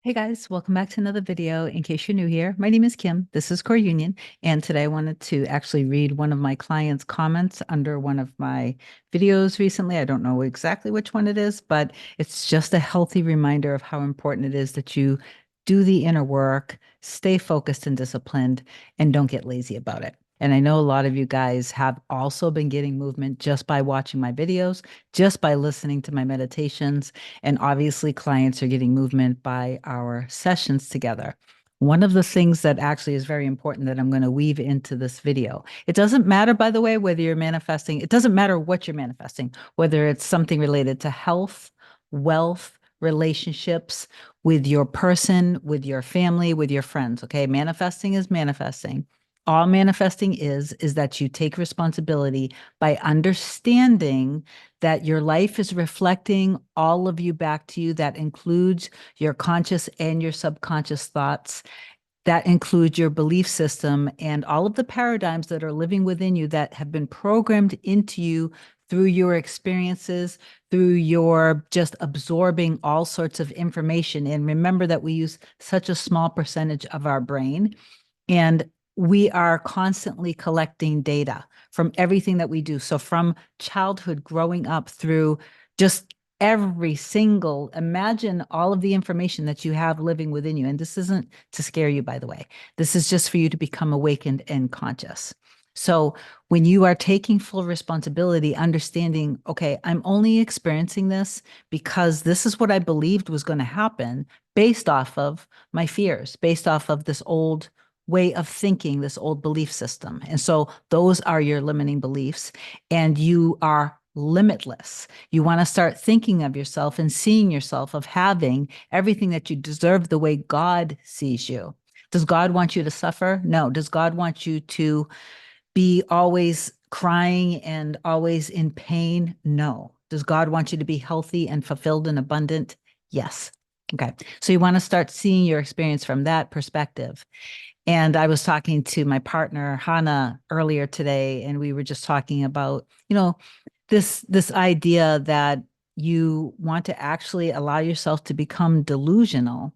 Hey guys, welcome back to another video. In case you're new here, my name is Kim. This is Core Union, and today I wanted to actually read one of my clients' comments under one of my videos recently. I don't know exactly which one it is, but it's just a healthy reminder of how important it is that you do the inner work, stay focused and disciplined, and don't get lazy about it. And I know a lot of you guys have also been getting movement just by watching my videos, just by listening to my meditations. And obviously, clients are getting movement by our sessions together. One of the things that actually is very important that I'm going to weave into this video. It doesn't matter, by the way, whether you're manifesting, it doesn't matter what you're manifesting, whether it's something related to health, wealth, relationships with your person, with your family, with your friends. Okay. Manifesting is manifesting. All manifesting is that you take responsibility by understanding that your life is reflecting all of you back to you. That includes your conscious and your subconscious thoughts. That includes your belief system and all of the paradigms that are living within you that have been programmed into you through your experiences, through your just absorbing all sorts of information. And remember that we use such a small percentage of our brain. And we are constantly collecting data from everything that we do. So from childhood, growing up through just every single, imagine all of the information that you have living within you. And this isn't to scare you, by the way. This is just for you to become awakened and conscious. So when you are taking full responsibility, understanding, okay, I'm only experiencing this because this is what I believed was going to happen based off of my fears, based off of this old way of thinking, this old belief system. And so those are your limiting beliefs, and you are limitless. You want to start thinking of yourself and seeing yourself of having everything that you deserve the way God sees you. Does God want you to suffer? No. Does God want you to be always crying and always in pain? No. Does God want you to be healthy and fulfilled and abundant? Yes. Okay. So you want to start seeing your experience from that perspective. And I was talking to my partner, Hannah, earlier today, and we were just talking about, this idea that you want to actually allow yourself to become delusional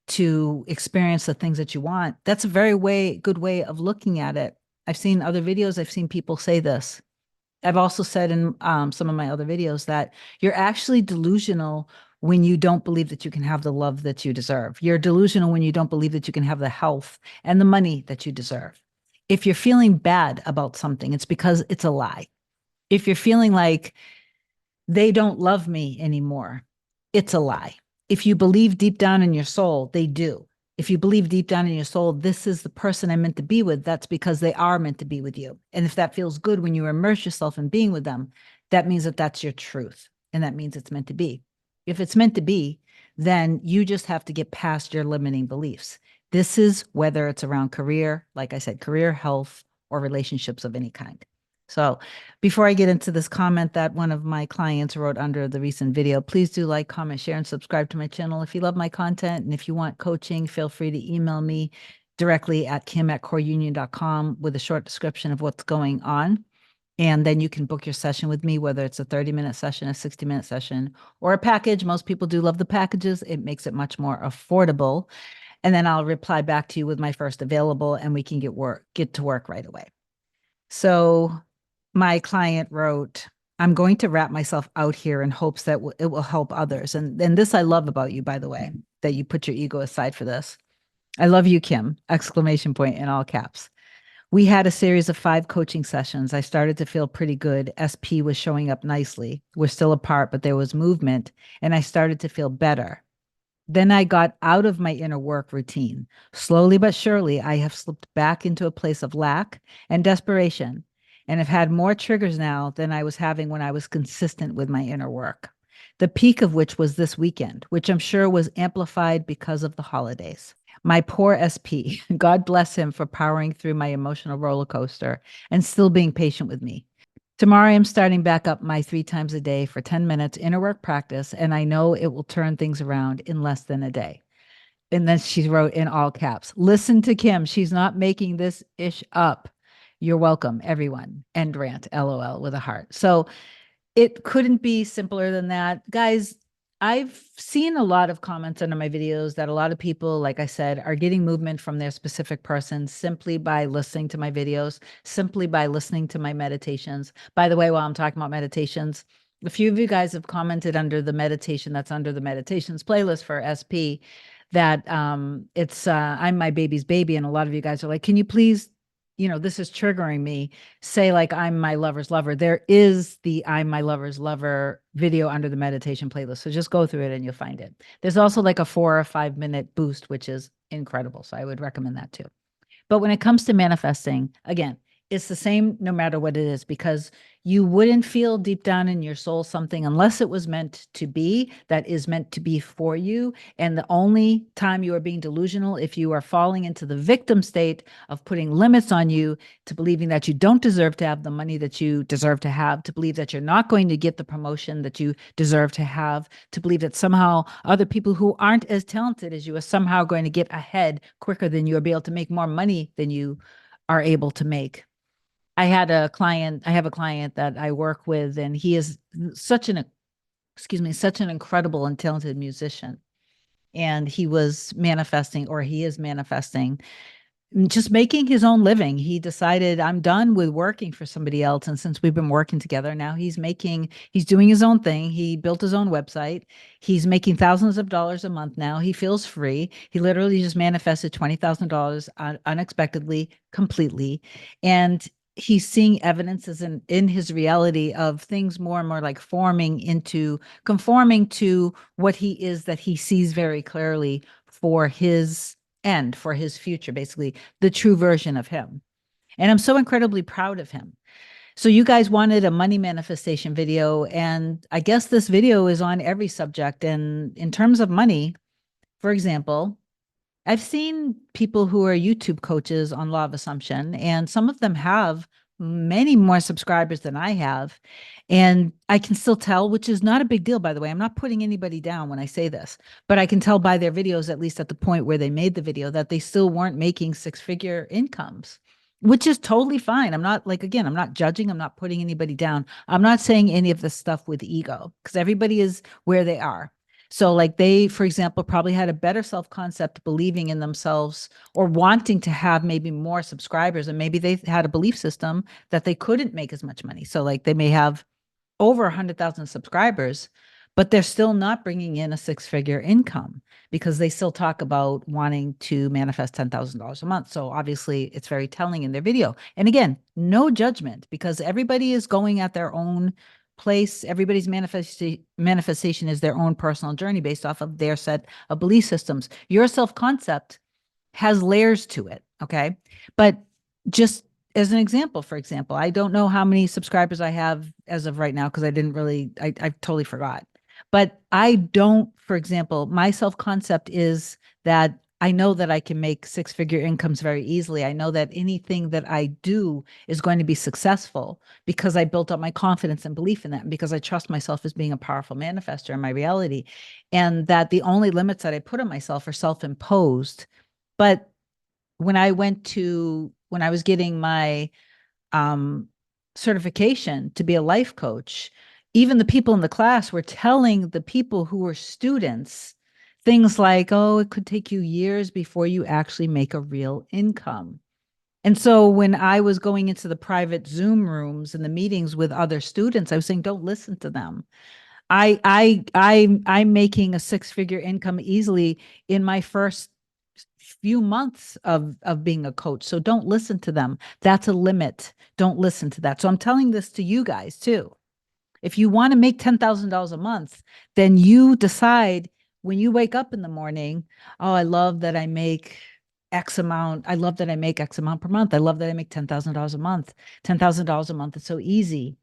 to experience the things that you want. That's a very good way of looking at it. I've seen other videos, I've seen people say this. I've also said in some of my other videos that you're actually delusional when you don't believe that you can have the love that you deserve. You're delusional when you don't believe that you can have the health and the money that you deserve. If you're feeling bad about something, it's because it's a lie. If you're feeling like they don't love me anymore, it's a lie. If you believe deep down in your soul, they do. If you believe deep down in your soul, this is the person I'm meant to be with, that's because they are meant to be with you. And if that feels good when you immerse yourself in being with them, that means that that's your truth. And that means it's meant to be. If it's meant to be, then you just have to get past your limiting beliefs. This is whether it's around career, like I said, career, health, or relationships of any kind. So before I get into this comment that one of my clients wrote under the recent video, please do like, comment, share, and subscribe to my channel. If you love my content and if you want coaching, feel free to email me directly at kim@coreunion.com with a short description of what's going on. And then you can book your session with me, whether it's a 30-minute session, a 60-minute session, or a package. Most people do love the packages. It makes it much more affordable. And then I'll reply back to you with my first available, and we can get to work right away. So my client wrote, I'm going to wrap myself out here in hopes that it will help others. And this I love about you, by the way, that you put your ego aside for this. I love you, Kim, exclamation point in all caps. We had a series of 5 coaching sessions. I started to feel pretty good. SP was showing up nicely. We're still apart, but there was movement, and I started to feel better. Then I got out of my inner work routine. Slowly but surely, I have slipped back into a place of lack and desperation, and have had more triggers now than I was having when I was consistent with my inner work. The peak of which was this weekend, which I'm sure was amplified because of the holidays. My poor SP, God bless him for powering through my emotional roller coaster and still being patient with me. Tomorrow, I'm starting back up my 3 times a day for 10 minutes inner work practice, and I know it will turn things around in less than a day. And then she wrote in all caps, listen to Kim. She's not making this ish up. You're welcome, everyone. End rant, LOL, with a heart. So it couldn't be simpler than that. Guys, I've seen a lot of comments under my videos that a lot of people, like I said, are getting movement from their specific person simply by listening to my videos, simply by listening to my meditations. By the way, while I'm talking about meditations, a few of you guys have commented under the meditation that's under the meditations playlist for SP that it's I'm my baby's baby. And a lot of you guys are like, can you please, this is triggering me, say like I'm my lover's lover. There is the I'm my lover's lover video under the meditation playlist. So just go through it and you'll find it. There's also like a 4 or 5 minute boost, which is incredible. So I would recommend that too. But when it comes to manifesting, again, it's the same no matter what it is, because you wouldn't feel deep down in your soul something unless it was meant to be, that is meant to be for you. And the only time you are being delusional, if you are falling into the victim state of putting limits on you, to believing that you don't deserve to have the money that you deserve to have, to believe that you're not going to get the promotion that you deserve to have, to believe that somehow other people who aren't as talented as you are somehow going to get ahead quicker than you, or be able to make more money than you are able to make. I have a client that I work with, and he is such an incredible and talented musician. And he is manifesting, just making his own living. He decided, I'm done with working for somebody else. And since we've been working together, now he's doing his own thing. He built his own website. He's making thousands of dollars a month now. He feels free. He literally just manifested $20,000 unexpectedly, completely. And he's seeing evidences in his reality of things more and more like conforming to what he is, that he sees very clearly for his end, for his future, basically the true version of him. And I'm so incredibly proud of him. So you guys wanted a money manifestation video, and I guess this video is on every subject. And in terms of money, for example, I've seen people who are YouTube coaches on Law of Assumption, and some of them have many more subscribers than I have. And I can still tell, which is not a big deal, by the way. I'm not putting anybody down when I say this, but I can tell by their videos, at least at the point where they made the video, that they still weren't making six-figure incomes, which is totally fine. I'm not I'm not judging. I'm not putting anybody down. I'm not saying any of this stuff with ego, because everybody is where they are. So like they, for example, probably had a better self-concept, believing in themselves or wanting to have maybe more subscribers. And maybe they had a belief system that they couldn't make as much money. So like they may have over 100,000 subscribers, but they're still not bringing in a six-figure income, because they still talk about wanting to manifest $10,000 a month. So obviously it's very telling in their video. And again, no judgment, because everybody is going at their own place. Everybody's manifestation is their own personal journey based off of their set of belief systems. Your self-concept has layers to it, okay? But just as an example, for example, I don't know how many subscribers I have as of right now, because I totally forgot. But I don't, for example, my self-concept is that I know that I can make six-figure incomes very easily. I know that anything that I do is going to be successful, because I built up my confidence and belief in that, and because I trust myself as being a powerful manifestor in my reality, and that the only limits that I put on myself are self-imposed. But when I was getting my certification to be a life coach, even the people in the class were telling the people who were students things like, oh, it could take you years before you actually make a real income. And so when I was going into the private Zoom rooms and the meetings with other students, I was saying, don't listen to them. I'm making a six-figure income easily in my first few months of being a coach. So don't listen to them. That's a limit. Don't listen to that. So I'm telling this to you guys too. If you want to make $10,000 a month, then you decide when you wake up in the morning, oh, I love that I make X amount. I love that I make X amount per month. I love that I make $10,000 a month. $10,000 a month is so easy.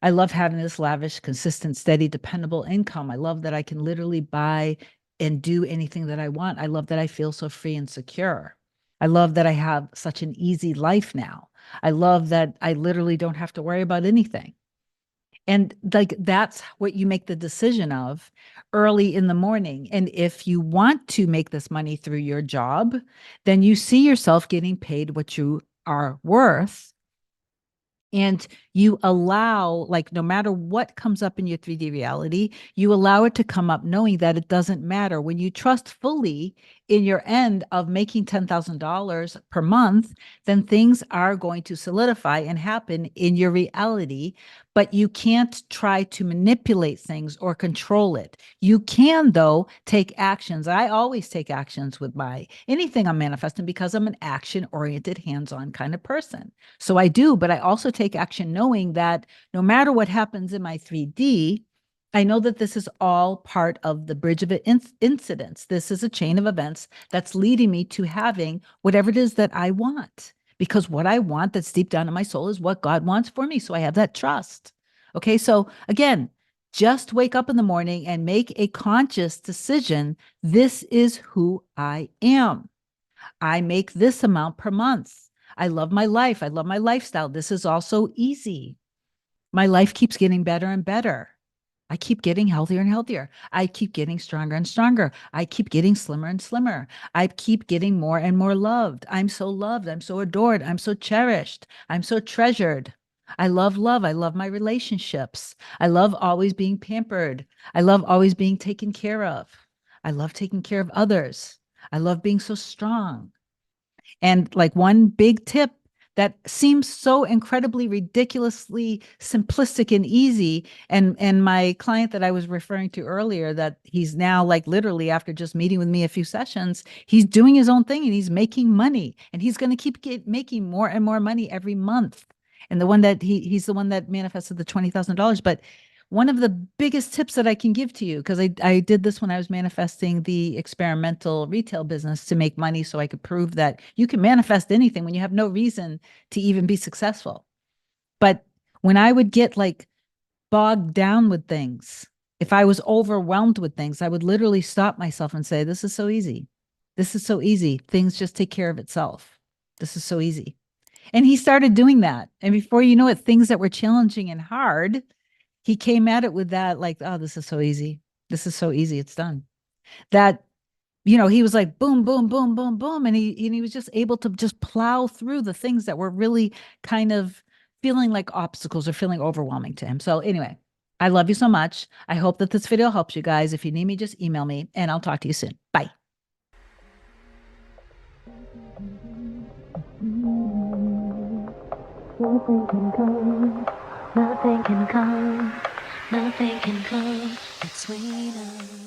I love having this lavish, consistent, steady, dependable income. I love that I can literally buy and do anything that I want. I love that I feel so free and secure. I love that I have such an easy life now. I love that I literally don't have to worry about anything. And like, that's what you make the decision of early in the morning. And if you want to make this money through your job, then you see yourself getting paid what you are worth. And you allow, like, no matter what comes up in your 3D reality, you allow it to come up knowing that it doesn't matter. When you trust fully in your end of making $10,000 per month, then things are going to solidify and happen in your reality. But you can't try to manipulate things or control it. You can, though, take actions. I always take actions with anything I'm manifesting because I'm an action-oriented, hands-on kind of person. So I do, but I also take action knowing that no matter what happens in my 3D, I know that this is all part of the bridge of incidents. This is a chain of events that's leading me to having whatever it is that I want. Because what I want that's deep down in my soul is what God wants for me. So I have that trust. Okay. So again, just wake up in the morning and make a conscious decision. This is who I am. I make this amount per month. I love my life. I love my lifestyle. This is also easy. My life keeps getting better and better. I keep getting healthier and healthier. I keep getting stronger and stronger. I keep getting slimmer and slimmer. I keep getting more and more loved. I'm so loved. I'm so adored. I'm so cherished. I'm so treasured. I love love. I love my relationships. I love always being pampered. I love always being taken care of. I love taking care of others. I love being so strong. And like one big tip that seems so incredibly ridiculously simplistic and easy. And my client that I was referring to earlier, that he's now like literally after just meeting with me a few sessions, he's doing his own thing and he's making money and he's going to keep making more and more money every month. And the one that he's the one that manifested the $20,000. But one of the biggest tips that I can give to you, because I did this when I was manifesting the experimental retail business to make money so I could prove that you can manifest anything when you have no reason to even be successful. But when I would get like bogged down with things, if I was overwhelmed with things, I would literally stop myself and say, this is so easy. This is so easy. Things just take care of itself. This is so easy. And he started doing that. And before you know it, things that were challenging and hard, he came at it with that, like, oh, this is so easy. This is so easy. It's done. That, he was like, boom, boom, boom, boom, boom. And he was just able to just plow through the things that were really kind of feeling like obstacles or feeling overwhelming to him. So anyway, I love you so much. I hope that this video helps you guys. If you need me, just email me and I'll talk to you soon. Bye. Nothing can come, nothing can come, nothing can come between us.